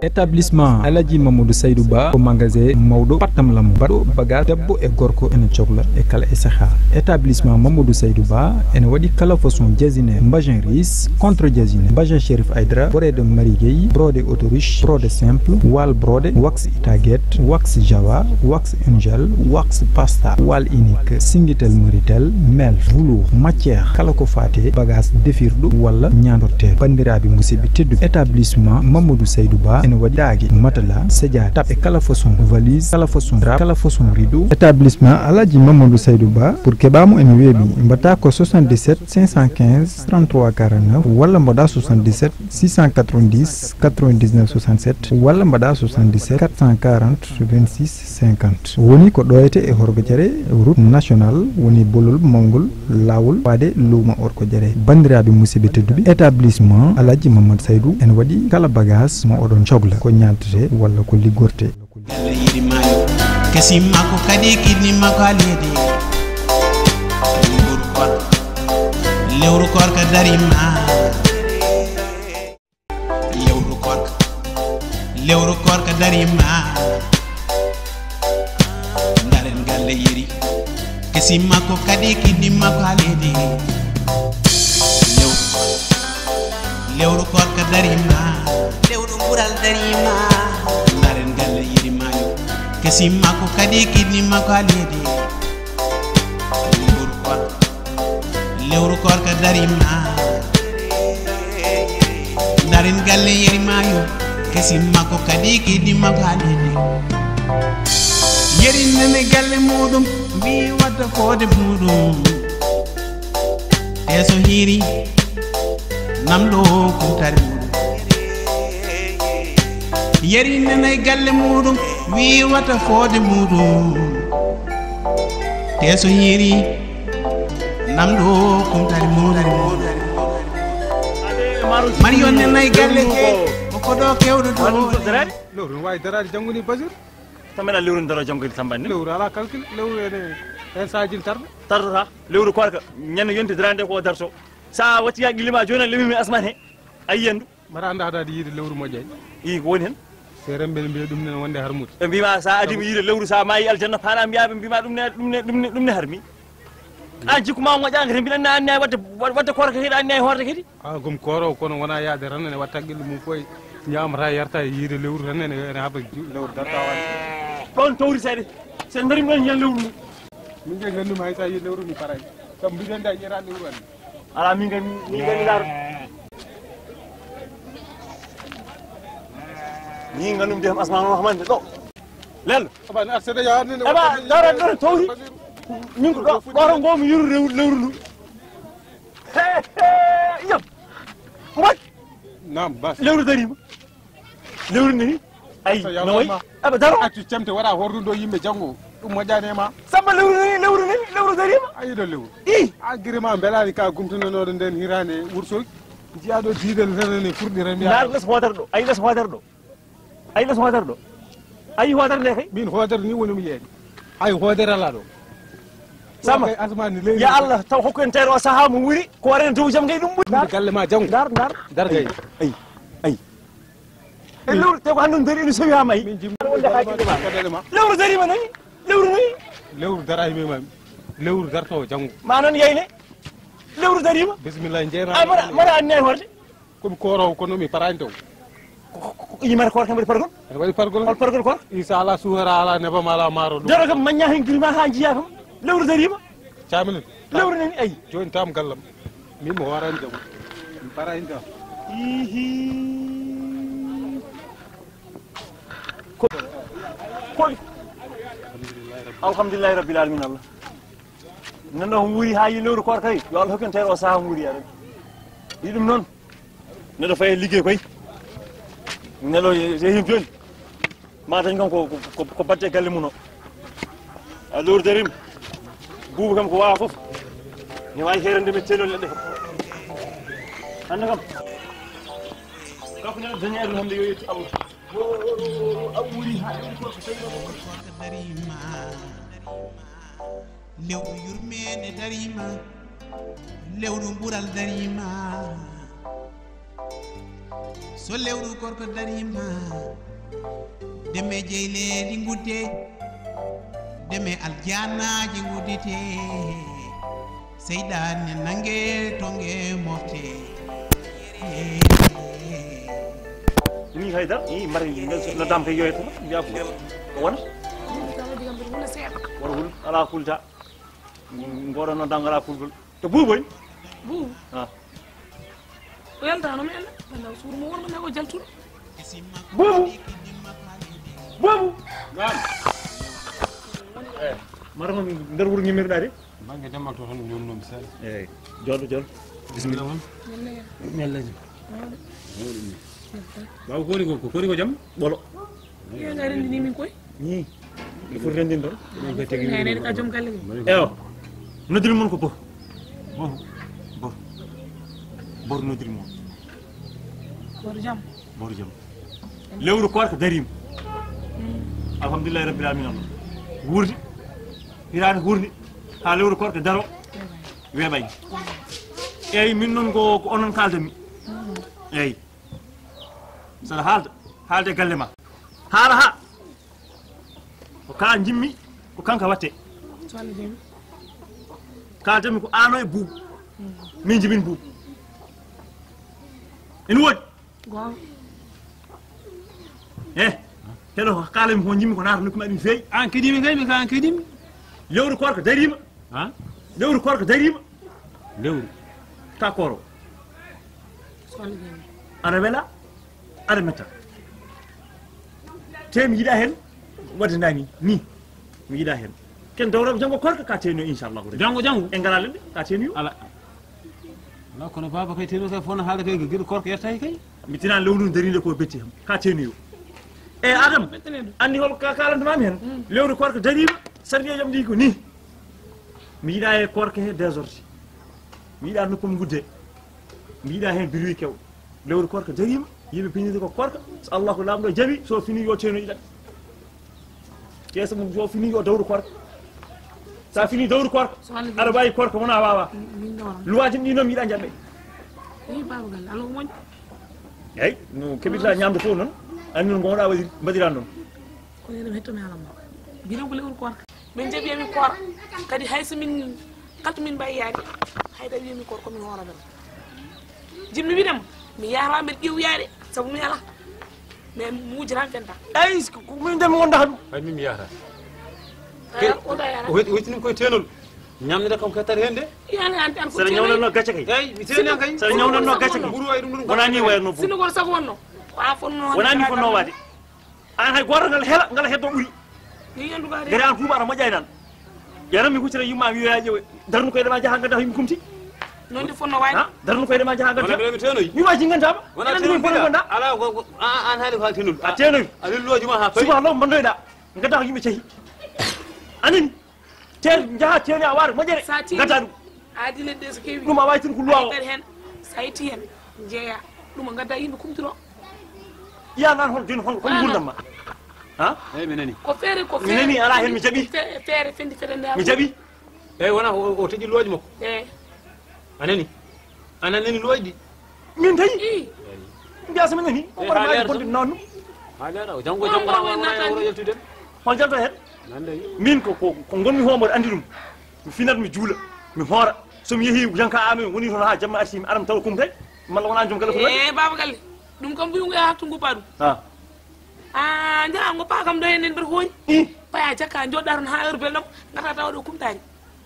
Établissement Aladji Mamadou Seydou Ba au magasin Maodo patam lam bado baga debbo e gorko ene cogla e kala e saha. Établissement Mamadou Seydou Ba ene wadi kala façon jazine mbagin ris contre jazine mbagin Chérif Aïdra brodé marigueyi brodé autoriche brodé simple wal brodé wax itaguette wax java wax angel wax pasta wal unique singitel meritel mel velours matière kala ko faté bagage defirdu wala ñandortel bandirabi musibi teddu. Établissement Mamadou Seydou Ba ene wadi dagi matala sedia tapé kala façon valise kala façon drap kala façon rideau. Établissement Aladji Mamadou Seydou Ba pour kebamu en webi mbata ko 77 515 33 49 wala mbada 77 690 99 67 wala mbada 77 440 26 50 woni ko doyete e horgo jare route nationale woni bolol mongol lawol wade luma orko jare bandirabi musibe teddubi. Établissement Aladji Mamadou Seydou en wadi kala bagage mo odon chogla ko nyaatete wala ko ligorte. Diella Yerimayo kasi mako kadi kidni mako alede lewru korka darima lewru korka darima ndaren galle yeri kasi mako kadi kidni mako alede lewru korka darima lewru bural darima ndaren galle Yerimayo kasi mako kadi kidni mako alede lewru korka darima ndaren galle Yerimayo kasi mako kadi kidni mako alede yeri nene galle mudum mi wadda fode mudum eso hiri namdo kumtari mudum yeri nene galle mudum wi wata fode mudum eso hiri namdo kumtari mudum Mario nene galle ke ko do kewdo do darade lewru way darade janguni basir tamena lewru daro jangudi tambani lewru ala calcul lewru en sajil tarda lewru korka nyen yonti darande ko darso sa wati ya gilima jona lewmi asman he ayyendu mara anda hada yide lewru mojjay I ko woni hen sere mbel mbiya dum nen wonde harmut be bima sa adi mi yide lewru sa mayi aljanna fana mbiya be bima dum ne harmi an jikuma mo jangere bi nan an wadde korka hida an horde kedi gum koro kono wona yaade ran ne watta gillu mum foy nyamata yarta yide lewru ran ne ene haba lewru darta wan don tawri sede sen darim non yan lewru min je gandu may sa yide lewru ni paray kam bi den da yera lewru wan ala min gani dar ni nganum dem asman rahman do lel aba na sede ya ne aba dara tawri min ko do ngom yuru lewru lu yam what nam bas lewru darima lewru ni ay noy aba daro accu cemte wara hordudo yimbe jango dum mojjane ma samba lewru darima ayi do lewru a girima belani ka gumtuno no den hirane wurso jiado didel renene furdire mi dar les hotar do ay les hotar do ay hotar ne kay min hotar ni woni mi yeedi ay hotar ala do sama asmani lewi ya Allah taw hokko tero saha mu wuri ko ren taw jam ngay dum galle ma jango dar gay ay lewru te ko handon dari ni sowi ha may min jim wonde haaki ma lewru darima nani lewru daray mi mam lewru darto jango ma non yeyne lewru darima bismillah jeena ay mara an ne horde ko koro ko no mi paranto yimar ko kambe pargol wadi pargol ko isa ala suhara ala neba mala maro do dara kam manya hen girma ha jiya kam lewru darima chamil lewru nani ay joni tam gallam min mo waran jago mi paranto ko alhamdulillah rabbil alamin Allah nando wuri ha yi lewru korka yi yo Allah hokkan tero sa wuri ya rabbi dum non ne do fay liggey koy nelo yehim joni ma tan gam ko batte galle muno a lewru darim bubu kam ko wa fof ni way herande be telol ledde anda kam ko ne dañi alhamdulillah yo yetti Allah awuri ha ko darima lewru yurmede darima lewru bural darima so lewru korko darima deme jeyleedi ngudde deme aljanaji nguddite seyɗane nange tonge mofte ni haydar i mari no dam kay yoyata jafu wona wala ala kulta ngoro no dangala kulgol to buboy bu ah yalta no men na suru mo wonma ko jaltu bubu bubu ngam marama ndar wur ngimir dade bangi demal to tan ñom nom sel jollu bismillah nellaji baw koni ko jam bolo ya nga rendi ni min koy ni il faut rendin don non be tegi ngay ka jom galle eyo nodil mon ko bor nodil mon bor jam lewru korka darim alhamdulillah rabbil alamin wurdi irani hurni ha lewru korka daro webay eyi min non ko onon kaldami eyi saɗa haalde galle ma haala ha ko ka jimmi ko kanka watte kaldami ko ano e buubu min jimin buubu ene woodi heɗo kalami ko jimmi ko naata nokkuma ɗum feewi an kidimi kay mi ka an kidimi lewru korka darima lewru korka darima lewru ka koro aɗa wela aɗa metta te mi yiɗa hen waddandani ni mi yiɗa hen ken dawraɓe janggo korka ka teno inchallahu jango e ngala leɗɗe ka tenoyo ala kono baba kay teno kay fona haala kay gueɗo korka yettaki kay mi tinan lewru darinde ko betti ham ka tenoyo e adam andi hol ka kalantamami hen lewru korka darima sardiejam ɗi ko ni mi yiɗa e korka he désordre mi yiɗa nokkum gudde mi yiɗa hen biruyi kew lewru korka darima yimɓe pinide ko korka so allah ko lamɗo jaaɓi so fini yo teno iɗat keesa mum so fini yo dawru korka sa fini dawru korka aɗa wawi korka wona wawa luwaji ɗi noon mi yiɗa jaɓɓe eyyi no keɓirta ñamde fof noon andi noon gonɗa waɗi mbaɗiran noon ko ɗum hettomi haala ma biran ko lewru korka min jaɓiyami koora kadi hayso min kalto min mbayi yaade hayda wiyami koor komin horamen jimmi wiɗam mi yara mbeɗa ƴeewoyade saabu mi ala mais mi wujirami fenta eyyi min de mi wondata ɗum hay min mi yahata oɗa yara o wettinim koye tenol ñamnede kam kettata hen de yani anti an saɗa ñawnanno gacce kay eyyi mi teni an kay saɗa ñawnanno gacce kay ɓuuri way ɗum ɗum wona ni wayatno buur sinogol sago wonno wa fonno wona ni fonno wade an hay goto ngal heela ngal heddo ɓuuri ni yandugade gade an kuuɓa aɗa moƴƴani tan yaran mi huccita yumma mi wiya ƴeewe darnu koye ɗema jaha gadda yimɓe kumti non di fonno wayde darnu koye ɗema jaha gadda mi tenoyi mi waji gandama wona ɗum tenol fono gonɗa ala an haali ko haali tenol a tenoyi a lelluwajuma ha fayi subhanallah mbandoyɗa gadda ko yimɓe cahi anani te jaha teni a waara moƴƴere gadda ɗum adi leɗɗe so kewi ɗum a wawi tin ko luwa o kadi hen sa itti hen jeeya ɗum gadda yimɓe kumtiro yiyanan hon joni hon gurdam ma ha eyyi mi nani ko feere ko mi nani ala hen mi jaaɓi feere fendi fedande mi jaaɓi eyyi wona o teƴi luwaji makko anani ana nani luwaji ɗi min tawi mbiya somi nani o waɗa maji bonde nonno haaleɗa o janggo wona yaltude hol jalto hen nande min ko gonmi homode andi ɗum mi finat mi juula mi hoora somi yeehi janka amin woni toon ha jamma arti mi aram tawa kumtay malla wona joom galle ko waɗi baba galle ɗum kam mbiyugo yaha to guppa ɗum jaa goppa kam ɗo henen mbeɗa hooñi paya jakka joɗɗa toon ha heure belɗam gata tawa ɗo kumtani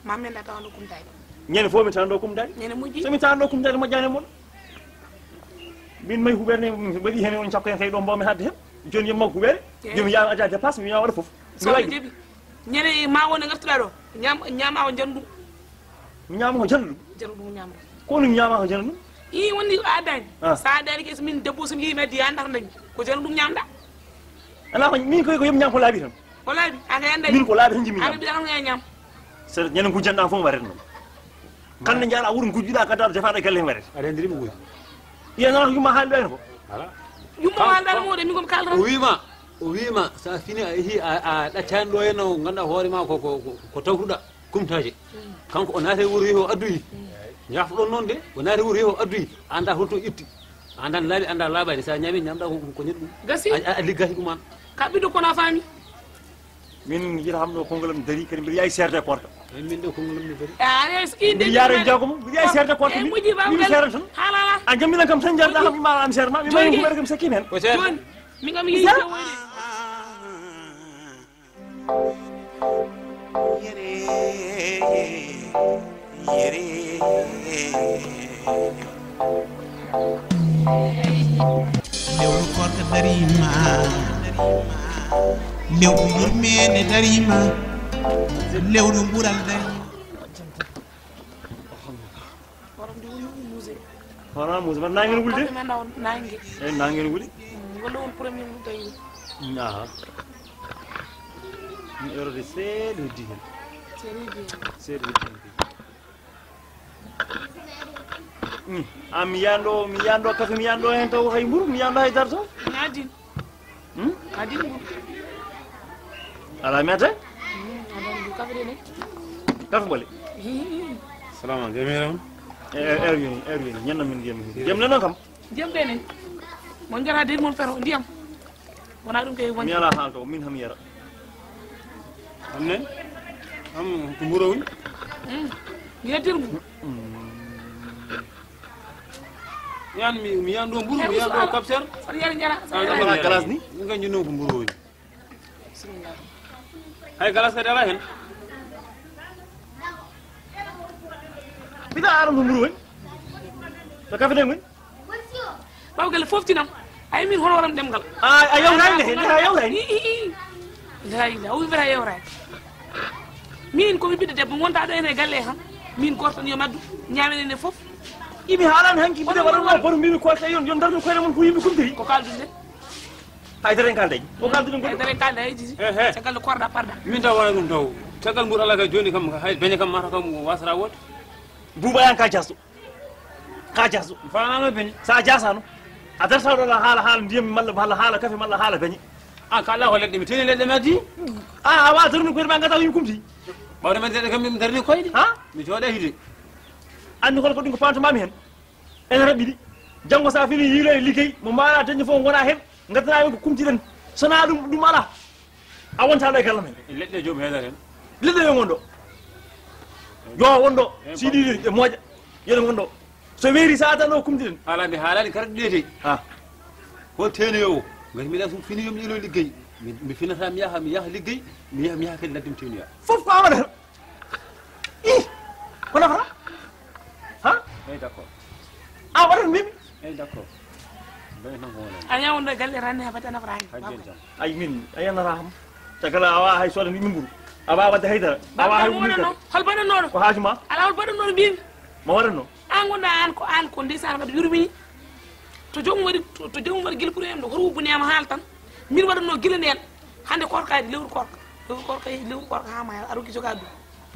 ma menda tawa ɗo kumtani ñande fof mi tan ɗo kumtani ñande moƴƴi somi tan ɗo kumtani moƴƴani e moon min mayi huɓerne waɗi hen on cakko hen kay ɗo mbawmi hadde hen joni yemma huɓere jomi yama adda dépasse mi wiya waɗa foof mi waɗi jeeɓi ñande ma wonde gartuɗa ɗo ñama o jandu mi ñama ko jandu jandu ɗum ñama ko ɗum ñama ko jandu i wonni a addani sa addani kay so min debbo somi yeehi meddi yandata dañi ko jandu ɗum ñamɗa ala ko min koy ko yomi ñam ko laaɓi tan ko laaɓi aka yandani min ko laaɓi tan jimi ana ɓiɗa ya ñam so ñande gujjanɗa fof waret noon kande jaaɗa wuuro gujjuɗa gaddaɗo defaɗa galle hen waret aɗa andirimi guy yiyanaa yumma haalɗo hen ko ala yumma haalɗare moɗe min komi kaldata o wima sa fini a yeehi a ɗaccani ɗo henno ganduɗa hoorema ko tawtuɗa kumtaje kanko o naate wuuro yeehi o addoyi jafɗon noon de o naate wuuro yeehi o addoyi anda holto itti andan laabi anda laabade sa ñami ñamda ko ñeddu gasi a liggahi ɗum an ka ɓiɗɗo kono fami min jiɗa xam ɗo kongolam dari kadi mbiɗa yahay serde korka min ɗo kongolam ni dari mbiɗa yaara jagomo mbiɗa yahay serde korka mi seere tan halala a jamminan kam tan jarɗa kam mimala am seere ma mi mari kumere kam sakkin hen joni min kam yeyi woyde lewru korka darima lewru yurmede darima lewru ɓural darima wona musa mbaɗa nangen wulde nangue eyi nangen wuuli ngol won premier mu tawi aha mi erode seeɗa heddi hen seeɗa heddi hen an mi yanɗo kafe mi yanɗo hen taw hay mburu mi yanɗo hay darto nadin adin mu ala mi ata adon kafe de ne kafe ɓole salamu aleykum yoni ñanna min ndiyam nano kam ndiyam de ne mon jara de mon fero ndiyam wona ɗum kay mi ala haal to min ham yara amne am ko mburo woni mi yettirmu mi yan ɗo mburu mi yan ɗo capteur saɗa yara jara ala glace ni nga ñinno ko mburo woni bismillah hay glace kadi ala hen mbiɗa aɗa ko mburu woni to kafe ɗen woni bawgal foftinam ay min hono waram ɗemgal a yawrani de a yawrani la o wibata yewrani min komi ɓiɗɗo debbo gonta ɗo ene galle ham min gortan yo maddu ñamen ene foof imi haalani hanki mbiɗa waɗanma boto mbimi korka yon darɗum koyɗe mon ko yimɓe kumtiri ko kaldude de haydaren kaldaji o kalduɗen ay dare kalda ay jiji caggal de korɗa parɗa min taw wona ɗum taw caggal mburu ala ka joni kam hay beñe kam mata kam wasata wode buuba yan ka jasɗo fanama beñe sa jasano a darta ɗo haala ndiyam malla haala kafe malla haala beñe an ka ala ko leɗɗe mi teni leɗɗe mi addi a wawa darni koyɗe ma gata ko yimɓe kumti ɓawde men deɗe kam mi darni koyɗe ha mi jooɗe hide andi kono ko ɗum ko pantomami hen ene raɓɓiɗi janggo sa fini yiilo e liggey mo mbaɗa dañde fof gona hen gaddanaɓe ko kumtiɗen sona ɗum ala a wonta ɗo e gallam hen leɗɗe joomi heedata hen leɗɗe yo gonɗo yo wonɗo siɗiɗi e moƴa yene gonɗo so weeri sa adanɗo kumtiɗen ala mi haalani kara ɗiɗete a ko tenoyowo gati mbiɗa so fini yomi yiilo liggey mi finata mi yaha liggey mi yaha kadi ladde mi tenoya fof ko awaɗata i ko nafata ha eyi d' accord a waɗat mbimi eyi d' accord beñe tan ko wonani a ñawonɗo e galle ranne ha bata nafata hay joni tan ay min a yanata kam caggal a wawa hay sodani min mburu a wawa wadde haydara a wawa hay waɗanno hol baɗannoɗo ko haajuma ala hol baɗannoɗo mbimi mo waɗatno an gonɗa an ko ndeysan waɗa yurmini to jomum waɗi guila pour em ɗo hoto wubbuniyama haal tan min waɗatno guila nden hande korkadi lewru korka yeehi lewru korka ha maya aɗa hokki jogade ɗum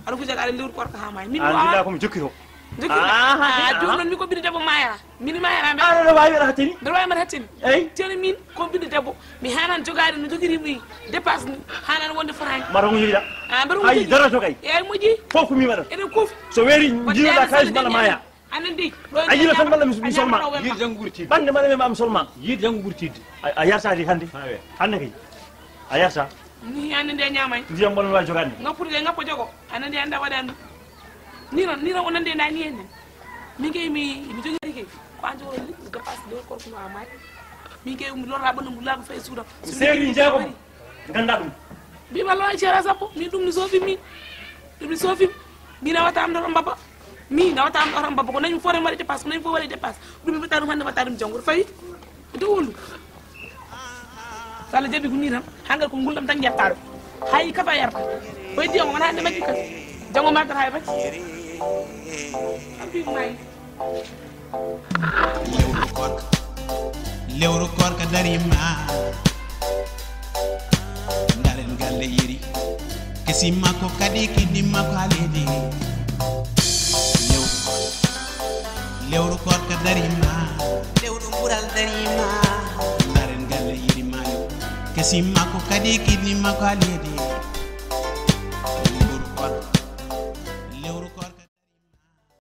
aɗa hokki jogade lewru korka ha maya min jiɗa komi jokkito joni noon mi ko ɓiɗɗo debbo mayara min mayara aɗa wawi waɗa hatteni mbeɗa wawi mbaɗa hatteni eyyi teni min ko ɓiɗɗo debbo mi hanan jogade no jogirimi dépasse ni hanan wonde franc mbaɗa ko joguiɗa mbeɗa hay dara jogay eyyi moƴƴi fof ko mi waɗat eɗen kuufi so weeri jiiɗoɗa kalis malla maya anen de a yiila tan malla mi solma yiide janggo ɓuuri tidde ɓande maɗa mema mi solma yiide janggo ɓuuri tidde a yartadi hande hande kay a yarta ni ande nde ñamay ndiyam ɓolno wawi jogade ngappude de ngappa jogo anen de anda waɗani ɗum ni non onande nda ni hen min kay mi jogori kay ko an jogori dépasse de korko no amay min kay mi lorra ɓandu lago fay suudam seeri jeegom ganda ɗum mbima lo ay ceera sappo min ɗum ni soofimi ɗum ni soofimi mi nawata am ɗoto mbabba mi nawata am ɗoto mbabba ko nañum fore waɗi dépasse ko nañum fof waɗi dépasse ɗum mi mbatta ɗum hande mbatta ɗum janggo fayi to wondu so Allah jaaɓi ko ni tan hangal ko gulɗam tan jetta ɗo hay kafa yarta o heddi on wona hande majji kadi janggo maddata hay bacci ampimayi lewru korka darima daren galle yeri kesi makko kadi kidni makko halede lewru korka darima lewru ɓural darima daren galle yerimayo kesi makko kadi kidni makko halede